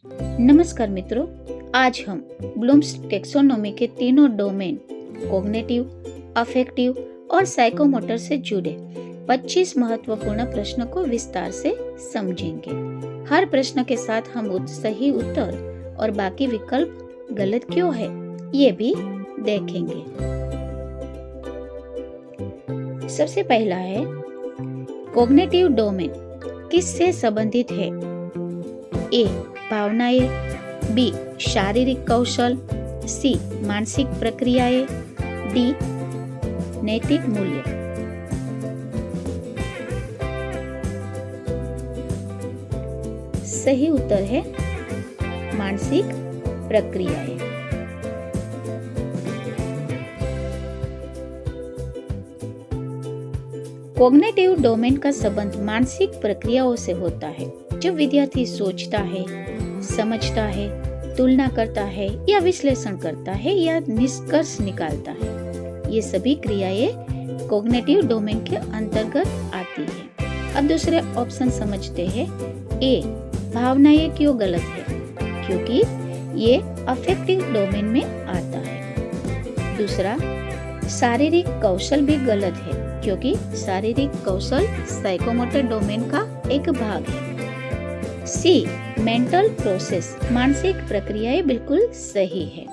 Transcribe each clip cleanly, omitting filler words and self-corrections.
नमस्कार मित्रों, आज हम ब्लूम्स टेक्सोनोमी के तीनों डोमेन कॉग्निटिव, अफेक्टिव और साइकोमोटर से जुड़े 25 महत्वपूर्ण प्रश्नों को विस्तार से समझेंगे। हर प्रश्न के साथ हम सही उत्तर और बाकी विकल्प गलत क्यों है ये भी देखेंगे। सबसे पहला है, कॉग्निटिव डोमेन किससे संबंधित है? ए भावनाएं, बी शारीरिक कौशल, सी मानसिक प्रक्रियाएं, डी नैतिक मूल्य। सही उत्तर है मानसिक प्रक्रियाएं। कॉग्निटिव डोमेन का संबंध मानसिक प्रक्रियाओं से होता है। जब विद्यार्थी सोचता है, समझता है, तुलना करता है या विश्लेषण करता है या निष्कर्ष निकालता है, ये सभी क्रियाएं कॉग्निटिव डोमेन के अंतर्गत आती है। अब दूसरे ऑप्शन समझते हैं। ए भावनाएं क्यों गलत है? क्योंकि ये अफेक्टिव डोमेन में आता है। दूसरा, शारीरिक कौशल भी गलत है क्योंकि शारीरिक कौशल साइकोमोटर डोमेन का एक भाग है। सी मेंटल प्रोसेस, मानसिक प्रक्रियाएं बिल्कुल सही है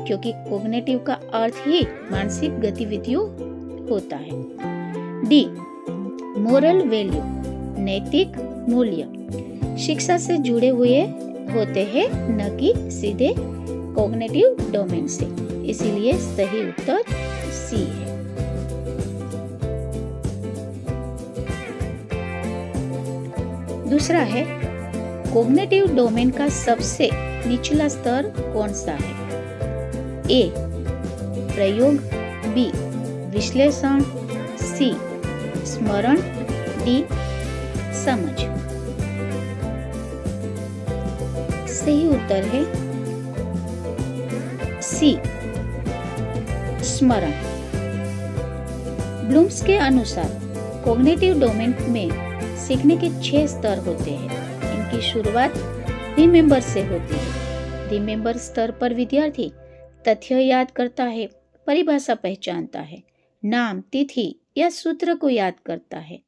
क्योंकि कॉग्निटिव का अर्थ ही मानसिक गतिविधियों होता है। डी मोरल वैल्यू, नैतिक मूल्य शिक्षा से जुड़े हुए होते हैं, न कि सीधे कॉग्निटिव डोमेन से, इसीलिए सही उत्तर सी है। दूसरा है, कॉग्निटिव डोमेन का सबसे निचला स्तर कौन सा है? ए प्रयोग, बी विश्लेषण, सी स्मरण, डी समझ। सही उत्तर है सी स्मरण। ब्लूम्स के अनुसार कॉग्निटिव डोमेन में सीखने के 6 स्तर होते हैं। इनकी शुरुआत रिमेंबर से होती है। रिमेंबर स्तर पर विद्यार्थी तथ्य याद करता है, परिभाषा पहचानता है, नाम, तिथि या सूत्र को याद करता है।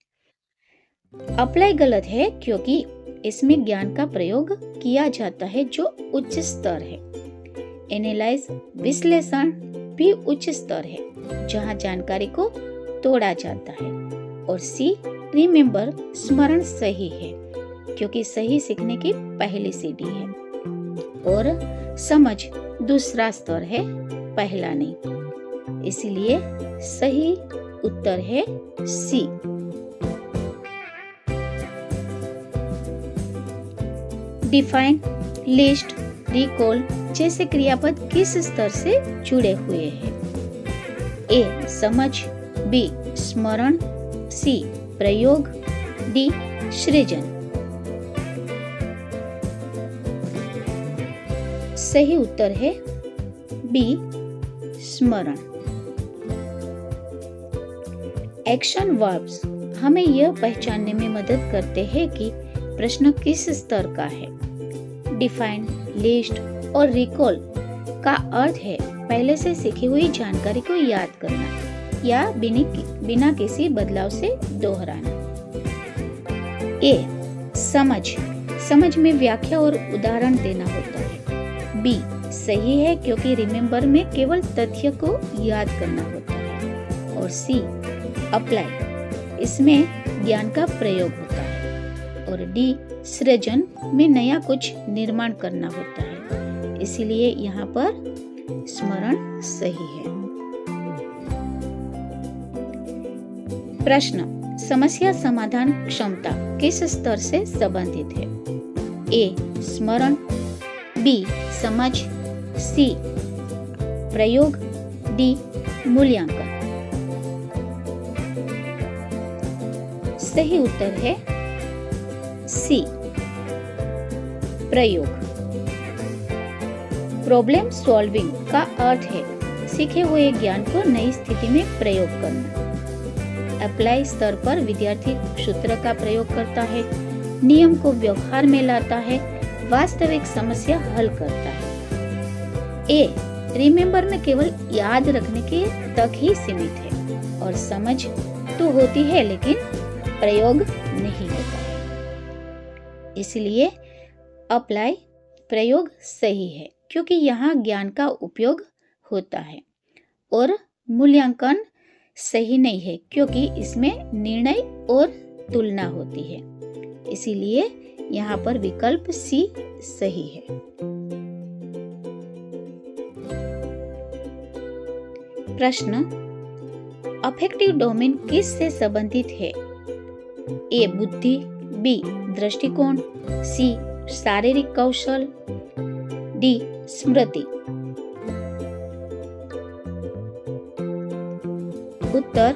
अप्लाई गलत है क्योंकि इसमें ज्ञान का प्रयोग किया जाता है जो उच्च स्तर है। एनालाइज, विश्लेषण भी उच्च स्तर है जहां जानकारी को तोड़ा जाता है। और सी रिमेंबर, स्मरण सही है क्योंकि सही सीखने की पहली सीढ़ी है। और समझ दूसरा स्तर है, पहला नहीं, इसीलिए सही उत्तर है सी। डिफाइन, लिस्ट, रिकॉल जैसे क्रियापद किस स्तर से जुड़े हुए हैं? ए समझ, बी स्मरण, सी प्रयोग, डी सृजन। सही उत्तर है बी स्मरण। एक्शन वर्ब्स हमें यह पहचानने में मदद करते हैं कि प्रश्न किस स्तर का है। डिफाइन, लिस्ट और रिकॉल का अर्थ है पहले से सीखी हुई जानकारी को याद करना या बिना किसी बदलाव से दोहराना। ए समझ में व्याख्या और उदाहरण देना होता है। बी सही है क्योंकि रिमेंबर में केवल तथ्य को याद करना होता है। और सी अप्लाई, इसमें ज्ञान का प्रयोग होता है। और डी सृजन में नया कुछ निर्माण करना होता है, इसीलिए यहाँ पर स्मरण सही है। प्रश्न, समस्या समाधान क्षमता किस स्तर से संबंधित है? ए स्मरण, बी समझ, सी प्रयोग, डी मूल्यांकन। सही उत्तर है सी प्रयोग। प्रॉब्लम सॉल्विंग का अर्थ है सीखे हुए ज्ञान को नई स्थिति में प्रयोग करना। अप्लाई स्तर पर विद्यार्थी सूत्र का प्रयोग करता है, नियम को व्यवहार में लाता है, वास्तविक समस्या हल करता है। ए, रिमेम्बर में केवल याद रखने के तक ही सीमित है और समझ तो होती है लेकिन प्रयोग नहीं होता है। इसलिए अप्लाई प्रयोग सही है क्योंकि यहाँ ज्ञान का उपयोग होता है, और मूल्यांकन सही नहीं है क्योंकि इसमें निर्णय और तुलना होती है। इसीलिए यहाँ पर विकल्प सी सही है। प्रश्न, अफेक्टिव डोमेन किस से संबंधित है? ए, बुद्धि, बी, दृष्टिकोण, सी, शारीरिक कौशल, डी, स्मृति। उत्तर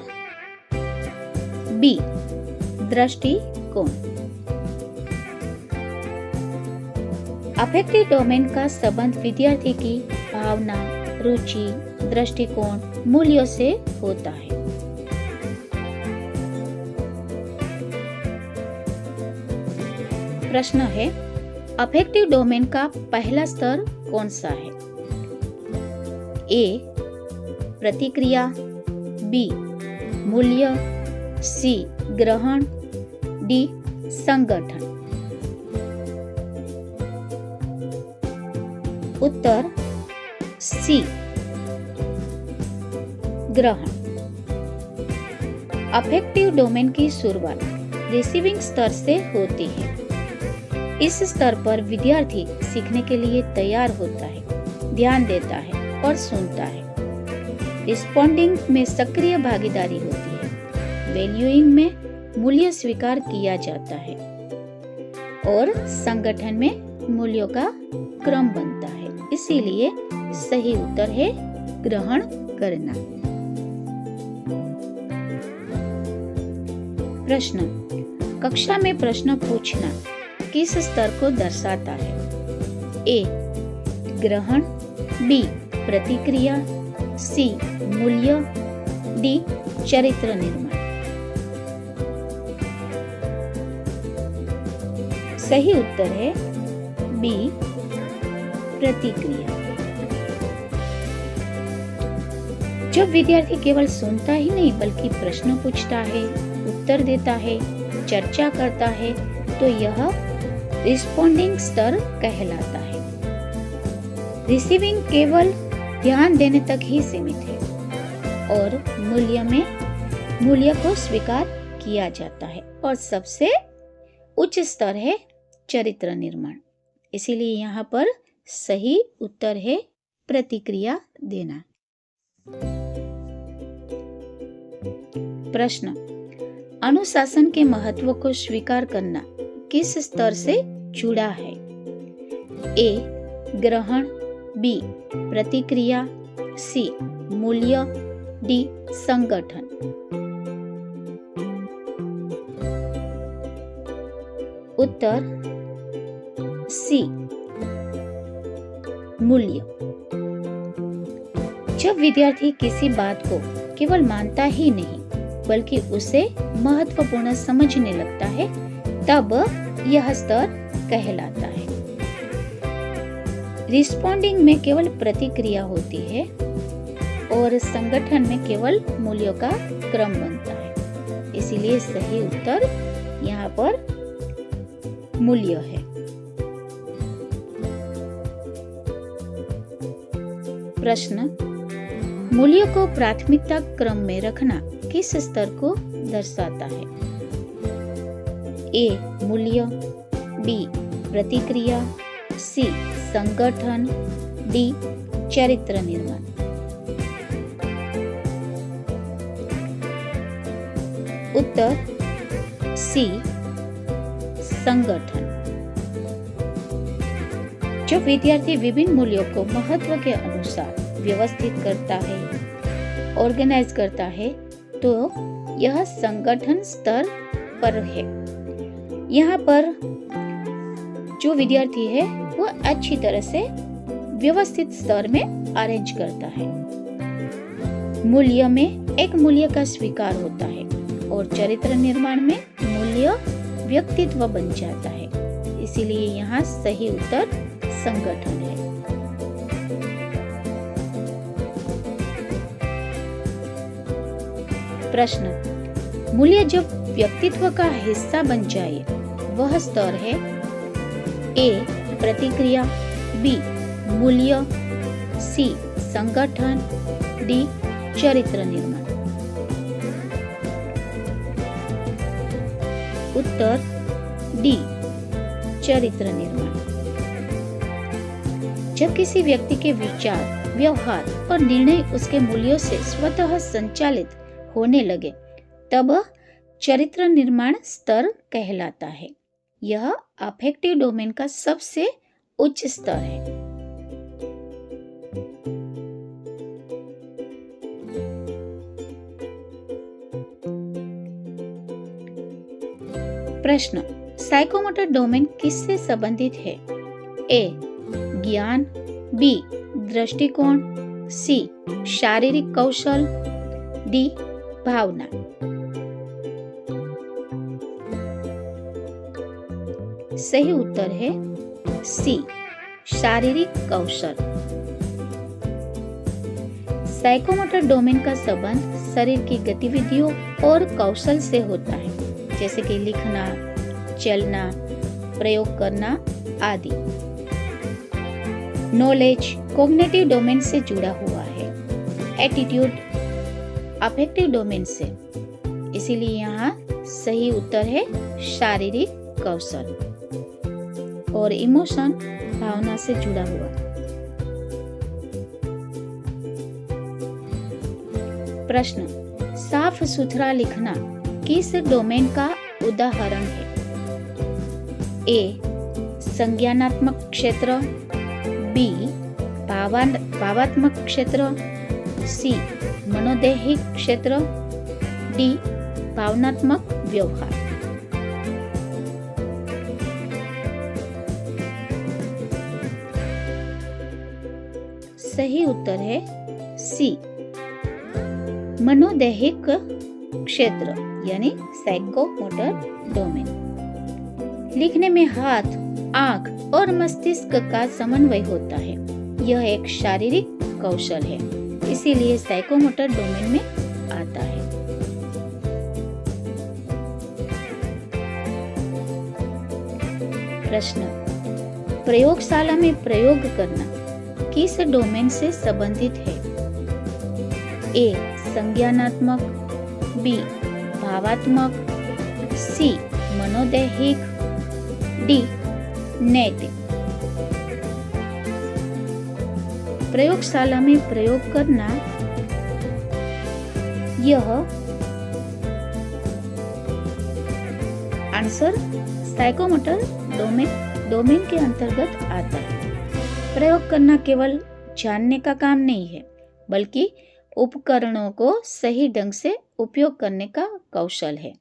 बी, दृष्टिकोण। अफेक्टिव डोमेन का संबंध विद्यार्थी की भावना, रुचि, दृष्टिकोण, मूल्यों से होता है। प्रश्न है, अफेक्टिव डोमेन का पहला स्तर कौन सा है? ए, प्रतिक्रिया, बी, मूल्य, सी, ग्रहण, डी, संगठन। उत्तर सी, ग्रहण। अफेक्टिव डोमेन की शुरुआत रिसीविंग स्तर से होती है। इस स्तर पर विद्यार्थी सीखने के लिए तैयार होता है, ध्यान देता है और सुनता है। रिस्पॉन्डिंग में सक्रिय भागीदारी होती है। वैल्यूइंग में मूल्य स्वीकार किया जाता है और संगठन में मूल्यों का क्रम बनता है। इसीलिए सही उत्तर है ग्रहण करना। प्रश्न, कक्षा में प्रश्न पूछना किस स्तर को दर्शाता है? ए, ग्रहण, बी, प्रतिक्रिया, सी, मूल्य, डी, चरित्र निर्माण। सही उत्तर है बी, प्रतिक्रिया। जब विद्यार्थी केवल सुनता ही नहीं बल्कि प्रश्न पूछता है, उत्तर देता है, चर्चा करता है, तो यह रिस्पॉन्डिंग स्तर कहलाता है। रिसीविंग केवल ध्यान देने तक ही सीमित है और मूल्य में मूल्य को स्वीकार किया जाता है, और सबसे उच्च स्तर है चरित्र निर्माण। इसीलिए यहाँ पर सही उत्तर है प्रतिक्रिया देना। प्रश्न, अनुशासन के महत्व को स्वीकार करना किस स्तर से जुड़ा है? ए, ग्रहण, बी, प्रतिक्रिया, सी, मूल्य, डी, संगठन। उत्तर सी, मूल्य। जब विद्यार्थी किसी बात को केवल मानता ही नहीं बल्कि उसे महत्वपूर्ण समझने लगता है, तब यह स्तर कहलाता है। रिस्पॉन्डिंग में केवल प्रतिक्रिया होती है और संगठन में केवल मूल्यों का क्रम बनता है। इसीलिए सही उत्तर यहाँ पर मूल्य है। प्रश्न, मूल्यों को प्राथमिकता क्रम में रखना किस स्तर को दर्शाता है? ए, मूल्य, बी, प्रतिक्रिया, सी, संगठन, डी, चरित्र निर्माण। उत्तर सी, संगठन। जब विद्यार्थी विभिन्न मूल्यों को महत्व के अनुसार व्यवस्थित करता है, ऑर्गेनाइज करता है, तो यह संगठन स्तर पर है। यहाँ पर जो विद्यार्थी है वो अच्छी तरह से व्यवस्थित स्तर में अरेंज करता है। मूल्य में एक मूल्य का स्वीकार होता है और चरित्र निर्माण में मूल्य व्यक्तित्व बन जाता है। इसीलिए यहाँ सही उत्तर संगठन है। प्रश्न, मूल्य जब व्यक्तित्व का हिस्सा बन जाए वह स्तर है ए प्रतिक्रिया, बी मूल्य, सी संगठन, डी चरित्र निर्माण। उत्तर डी चरित्र निर्माण। जब किसी व्यक्ति के विचार, व्यवहार और निर्णय उसके मूल्यों से स्वतः संचालित होने लगे तब चरित्र निर्माण स्तर कहलाता है। यह अफेक्टिव डोमेन का सबसे उच्च स्तर है। प्रश्न, साइकोमोटर डोमेन किससे संबंधित है? ए ज्ञान, बी दृष्टिकोण, सी शारीरिक कौशल, डी भावना। सही उत्तर है सी शारीरिक कौशल। साइकोमोटर डोमेन का संबंध शरीर की गतिविधियों और कौशल से होता है, जैसे कि लिखना, चलना, प्रयोग करना आदि। नॉलेज कॉग्निटिव डोमेन से जुड़ा हुआ है, एटीट्यूड अफेक्टिव डोमेन से, इसीलिए यहाँ सही उत्तर है शारीरिक कौशल। और इमोशन भावना से जुड़ा हुआ। प्रश्न, साफ सुथरा लिखना किस डोमेन का उदाहरण है? ए संज्ञानात्मक क्षेत्र, बी भावात्मक क्षेत्र, सी मनोदैहिक क्षेत्र, डी भावनात्मक व्यवहार। सही उत्तर है सी मनोदैहिक क्षेत्र यानी साइकोमोटर डोमेन। लिखने में हाथ, आंख और मस्तिष्क का समन्वय होता है। यह एक शारीरिक कौशल है, इसीलिए साइकोमोटर डोमेन में आता है। प्रश्न, प्रयोगशाला में प्रयोग करना किस डोमेन से संबंधित है? ए संज्ञानात्मक, बी भावात्मक, सी मनोदैहिक, डी नैतिक। प्रयोगशाला में प्रयोग करना यह आंसर साइकोमोटर डोमेन के अंतर्गत आता है। प्रयोग करना केवल जानने का काम नहीं है, बल्कि उपकरणों को सही ढंग से उपयोग करने का कौशल है,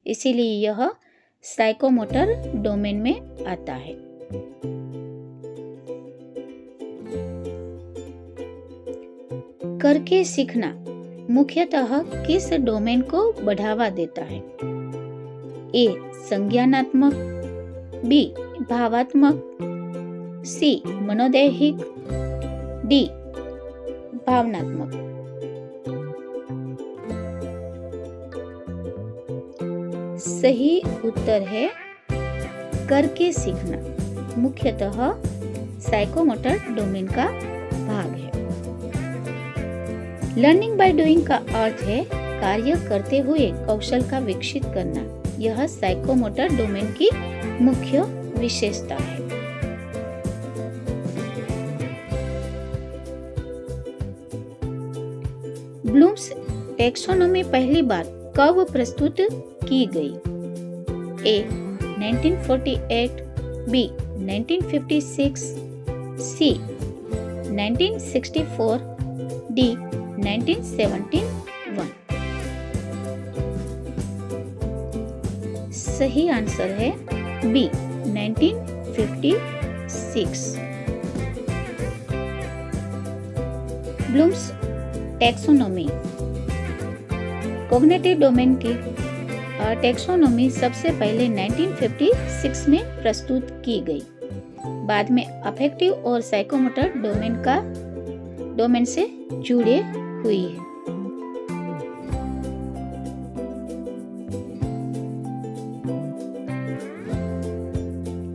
इसीलिए यह साइकोमोटर डोमेन में आता है। करके सीखना मुख्यतः किस डोमेन को बढ़ावा देता है? ए संज्ञानात्मक, बी भावात्मक, सी मनोदैहिक, डी भावनात्मक। सही उत्तर है करके सीखना मुख्यतः साइकोमोटर डोमेन का भाग है। लर्निंग बाय डूइंग का अर्थ है कार्य करते हुए कौशल का विकसित करना। यह साइकोमोटर डोमेन की मुख्य विशेषता है। ब्लूम्स टैक्सोनॉमी पहली बार कब प्रस्तुत की गई? A 1948, B 1956, C 1964, D 1971। सही आंसर है B 1956। Bloom's taxonomy cognitive domain की टेक्सोनोमी सबसे पहले 1956 में प्रस्तुत की गई। बाद में अफेक्टिव और साइकोमोटर डोमेन से जुड़े हुई है।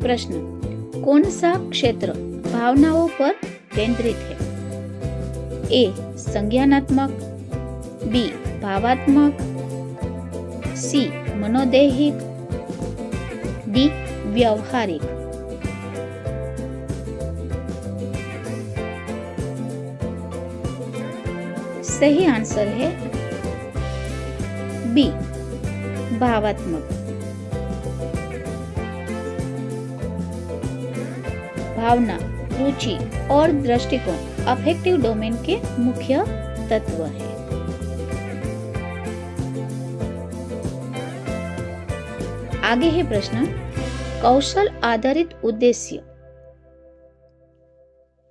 प्रश्न, कौन सा क्षेत्र भावनाओं पर केंद्रित है? ए संज्ञानात्मक, बी भावात्मक, सी मनोदैहिक, डी व्यावहारिक। सही आंसर है बी भावात्मक। भावना, रुचि और दृष्टिकोण अफेक्टिव डोमेन के मुख्य तत्व है। आगे है प्रश्न, कौशल आधारित उद्देश्य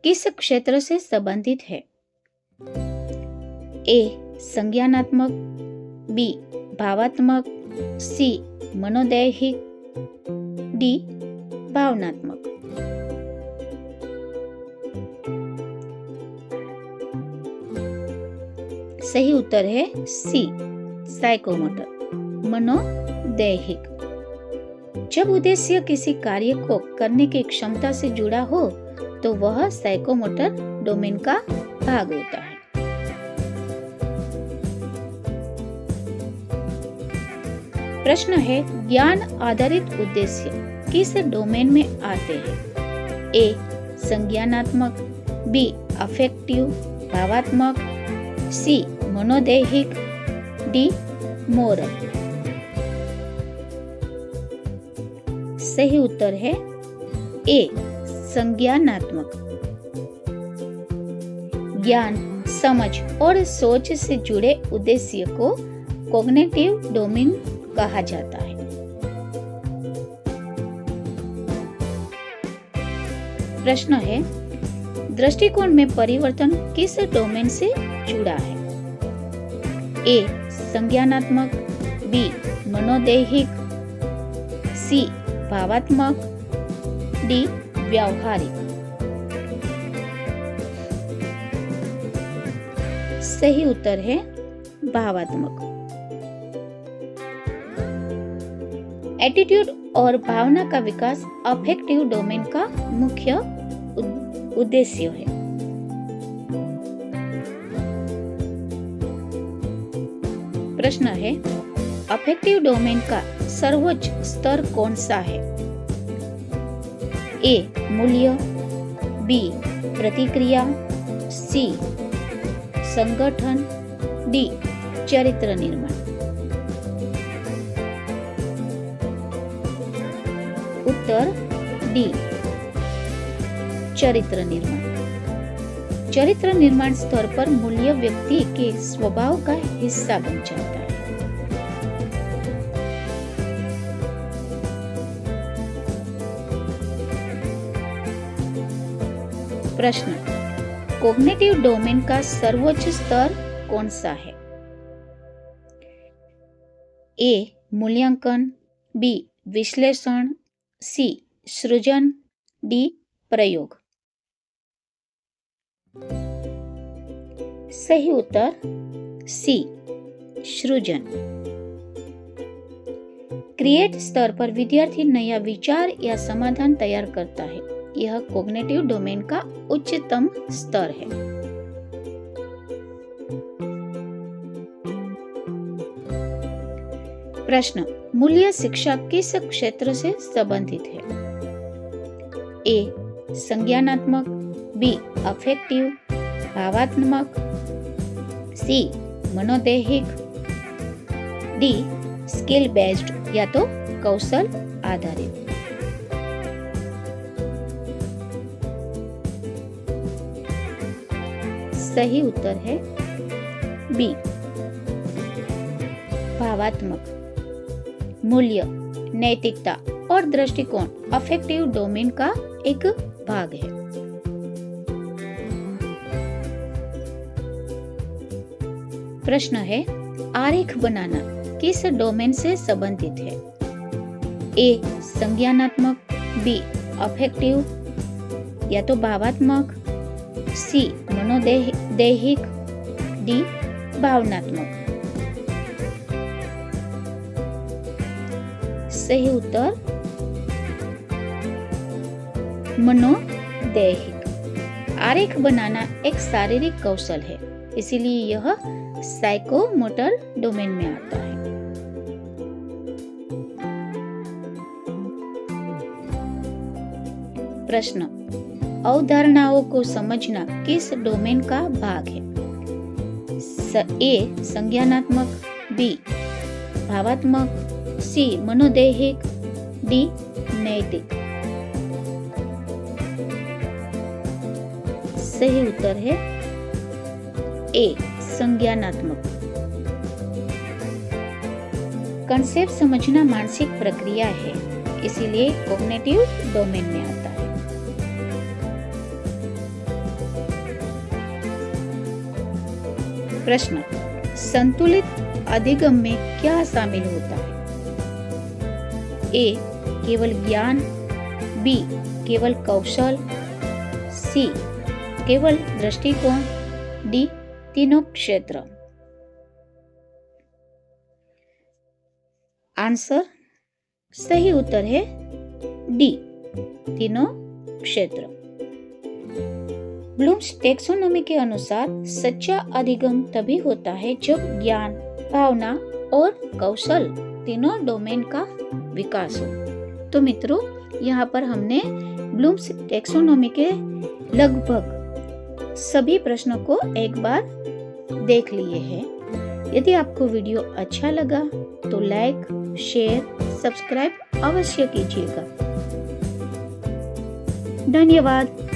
किस क्षेत्र से संबंधित है? ए संज्ञानात्मक, बी भावात्मक, सी मनोदैहिक, डी भावनात्मक। सही उत्तर है सी साइकोमोटर मनोदैहिक। जब उद्देश्य किसी कार्य को करने की क्षमता से जुड़ा हो तो वह साइकोमोटर डोमेन का भाग होता है। प्रश्न है, ज्ञान आधारित उद्देश्य किस डोमेन में आते हैं? ए संज्ञानात्मक, बी अफेक्टिव भावात्मक, सी मनोदैहिक, डी मोरल। सही उत्तर है ए संज्ञानात्मक। ज्ञान, समझ और सोच से जुड़े उद्देश्य को कॉग्निटिव डोमेन कहा जाता है। प्रश्न है, दृष्टिकोण में परिवर्तन किस डोमेन से जुड़ा है? ए संज्ञानात्मक, बी मनोदैहिक, सी भावात्मक, डी व्यावहारिक। सही उत्तर है भावात्मक। एटीट्यूड और भावना का विकास अफेक्टिव डोमेन का मुख्य उद्देश्य है। प्रश्न है, अफेक्टिव डोमेन का सर्वोच्च स्तर कौन सा है? ए मूल्य, बी प्रतिक्रिया, सी संगठन, डी चरित्र निर्माण। उत्तर डी चरित्र निर्माण। चरित्र निर्माण स्तर पर मूल्य व्यक्ति के स्वभाव का हिस्सा बन जाता है। प्रश्न, कॉग्निटिव डोमेन का सर्वोच्च स्तर कौन सा है? ए मूल्यांकन, बी विश्लेषण, सी सृजन, डी प्रयोग। सही उत्तर सी सृजन। क्रिएट स्तर पर विद्यार्थी नया विचार या समाधान तैयार करता है। यह कॉग्निटिव डोमेन का उच्चतम स्तर है। प्रश्न, मूल्य शिक्षा किस क्षेत्र से संबंधित है? ए संज्ञानात्मक, बी अफेक्टिव भावात्मक, सी मनोदैहिक, डी स्किल बेस्ड या तो कौशल आधारित। सही उत्तर है बी भावात्मक। मूल्य, नैतिकता और दृष्टिकोण अफेक्टिव डोमेन का एक भाग है। प्रश्न है, आरेख बनाना किस डोमेन से संबंधित है? ए संज्ञानात्मक, बी अफेक्टिव या तो भावात्मक, सी मनोदैहिक, डी भावनात्मक। सही उत्तर मनोदैहिक। आरेख बनाना एक शारीरिक कौशल है, इसीलिए यह साइकोमोटर डोमेन में आता है। प्रश्न, अवधारणाओं को समझना किस डोमेन का भाग है? ए संज्ञानात्मक, बी भावात्मक, सी मनोदैहिक, डी नैतिक। सही उत्तर है ए संज्ञानात्मक। कंसेप्ट समझना मानसिक प्रक्रिया है, इसीलिए कॉग्निटिव डोमेन में आता है। प्रश्न, संतुलित अधिगम में क्या शामिल होता है? ए केवल ज्ञान, बी केवल कौशल, सी केवल दृष्टिकोण, डी तीनों क्षेत्र। आंसर सही उत्तर है डी तीनों क्षेत्र। ब्लूम्स टेक्सोनोमी के अनुसार सच्चा अधिगम तभी होता है जब ज्ञान, भावना और कौशल तीनों डोमेन का विकास हो। तो मित्रों, यहाँ पर हमने ब्लूम्स टेक्सोनोमी के लगभग सभी प्रश्नों को एक बार देख लिए हैं। यदि आपको वीडियो अच्छा लगा तो लाइक, शेयर, सब्सक्राइब अवश्य कीजिएगा। धन्यवाद।